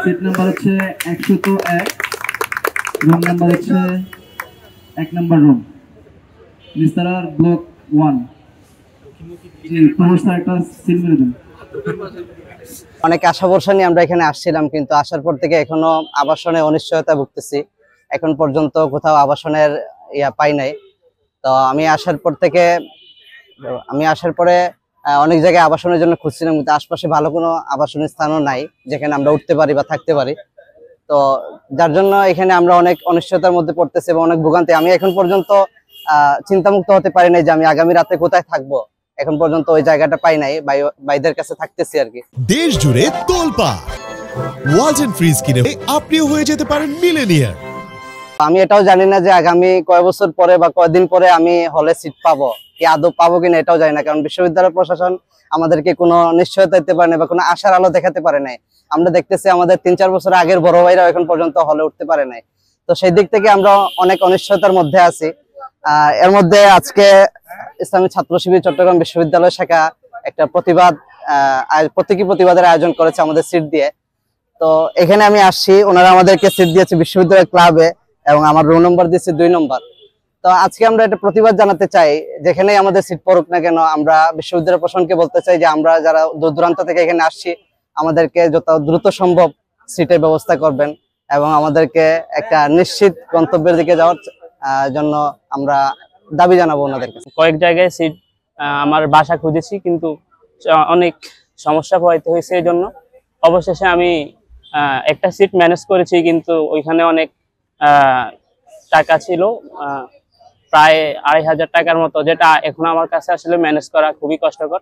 Seat number হচ্ছে 101, room number হচ্ছে 1 নম্বর room, নিস্তারার block 1। অনেক আশা ভরসা নিয়ে আমরা এখানে আসছিলাম, কিন্তু আসার পর থেকে এখনো আবাসনে অনিশ্চয়তা ভুগতেছি। এখন পর্যন্ত কোথাও আবাসনের পাই নাই। তো আমি আসার পরে অনেক জায়গায় আবাসনের জন্য খুঁজছিলাম, কিন্তু আশপাশে ভালো কোনো আবাসনের স্থানও নাই যেখানে আমরা উঠতে পারি বা থাকতে পারি। তো যার জন্য এখানে আমরা অনেক অনিশ্চয়তার মধ্যে পড়তেছি এবং অনেক ভোগান্তি। আমি এখন পর্যন্ত চিন্তামুক্ত হতে পারি নাই যে আমি আগামী রাতে কোথায় থাকবো। এখন পর্যন্ত ওই জায়গাটা পাই নাই, ভাইদের কাছে থাকতেছি আর কি। দেশ জুড়ে তোলপাড় ওয়ালস এন্ড ফ্রিজ কিনে আপনিও হয়ে যেতে পারেন মিলেনিয়ার। আমি এটাও জানি না যে আগামী কয় বছর পরে বা কয়দিন পরে আমি হলে সিট পাবো, কি আদৌ পাবো কিনা এটাও জানি না, কারণ বিশ্ববিদ্যালয় প্রশাসন আমাদেরকে কোনো নিশ্চয়তা দিতে পারে না বা কোনো আশার আলো দেখাতে পারে নাই। আমরা দেখতেছি আমাদের 3-4 বছর আগের বড় ভাইরা এখন পর্যন্ত হলে উঠতে পারে নাই। তো সেই দিক থেকে আমরা অনেক অনিশ্চয়তার মধ্যে আছি। এর মধ্যে আজকে ইসলামী ছাত্র শিবির চট্টগ্রাম বিশ্ববিদ্যালয় শাখা একটা প্রতীকী প্রতিবাদের আয়োজন করেছে আমাদের সিট দিয়ে। তো এখানে আমি আসছি, ওনারা আমাদেরকে সিট দিয়েছে বিশ্ববিদ্যালয় ক্লাবে এবং আমার রোল নম্বর দিয়েছে 2 নম্বর। তো আজকে আমরা একটা প্রতিবাদ জানাতে চাই, যেখানেই আমাদের সিট পড়ুক না কেন আমরা বিশ্ববিদ্যালয় প্রশাসনকে বলতে চাই যে আমরা যারা দূর দূরান্ত থেকে এখানে আসছি আমাদেরকে যত দ্রুত সম্ভব সিটের ব্যবস্থা করবেন এবং আমাদেরকে একটা নিশ্চিত গন্তব্যের দিকে যাওয়ার জন্য আমরা দাবি জানাবো ওনাদের কাছে। কয়েক জায়গায় সিট আমার বাসা খুঁজেছি, কিন্তু অনেক সমস্যা পোহাইতে হয়েছে। এই জন্য অবশেষে আমি একটা সিট ম্যানেজ করেছি, কিন্তু ওইখানে অনেক টাকা ছিল, প্রায় 2500 টাকার মতো, যেটা এখন আমার কাছে আসলে ম্যানেজ করা খুবই কষ্টকর।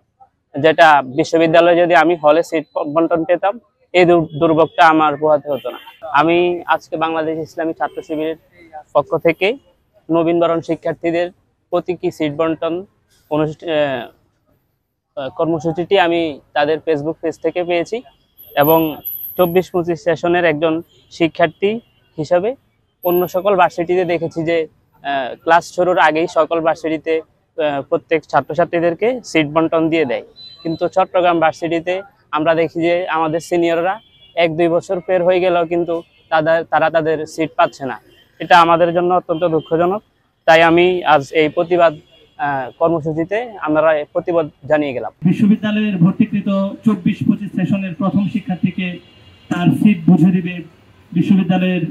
যেটা বিশ্ববিদ্যালয়ে যদি আমি হলে সিট বন্টন পেতাম এই দুর্ভোগটা আমার পোহাতে হতো না। আমি আজকে বাংলাদেশ ইসলামী ছাত্র শিবিরের পক্ষ থেকে নবীনবরণ শিক্ষার্থীদের প্রতীকী সিট বন্টন কর্মসূচিটি আমি তাদের ফেসবুক পেজ থেকে পেয়েছি এবং 24-25 সেশনের একজন শিক্ষার্থী হিসাবে অন্য সকল ভার্সিটিতে দেখেছি যে ক্লাস শুরুর আগেই সকল ভার্সিটিতে প্রত্যেক ছাত্রছাত্রীদেরকে সিট বন্টন দিয়ে দেয়, কিন্তু চট্টগ্রাম ভার্সিটিতে আমরা দেখি যে আমাদের সিনিয়ররা 1-2 বছর পের হয়ে গেল কিন্তু তারা তাদের সিট পাচ্ছে না। এটা আমাদের জন্য অত্যন্ত দুঃখজনক। তাই আমি আজ এই প্রতিবাদ কর্মসূচিতে আমরা প্রতিবাদ জানিয়ে গেলাম। বিশ্ববিদ্যালয়ের ভর্তিকৃত 24-25 সেশনের প্রথম শিক্ষার্থীকে তার সিট বুঝে দিবে বিশ্ববিদ্যালয়ের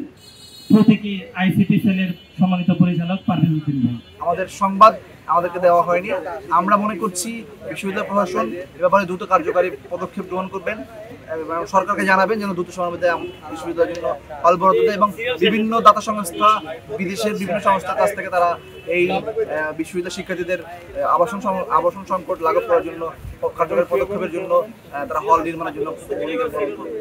প্রতীকী আইসিটি সেলের সম্মানিত পরিচালক পারভেজ উদ্দিন ভাই। আমাদের সংবাদ আমাদেরকে দেওয়া হয়নি। আমরা মনে করছি বিশ্ববিদ্যালয় প্রশাসন এ ব্যাপারে দ্রুত কার্যকারী পদক্ষেপ গ্রহণ করবেন এবং সরকারকে জানাবেন যেন দ্রুত সময়ের মধ্যে বিশ্ববিদ্যালয়ের জন্য হল বরাদ্দ দেয় এবং বিভিন্ন দাতা সংস্থা, বিদেশের বিভিন্ন সংস্থার কাছ থেকে তারা এই বিশ্ববিদ্যালয় শিক্ষার্থীদের আবাসন সংকট লাঘব করার জন্য কার্যকরী পদক্ষেপের জন্য তারা হল নির্মাণের জন্য ভূমিকা পালন করবে।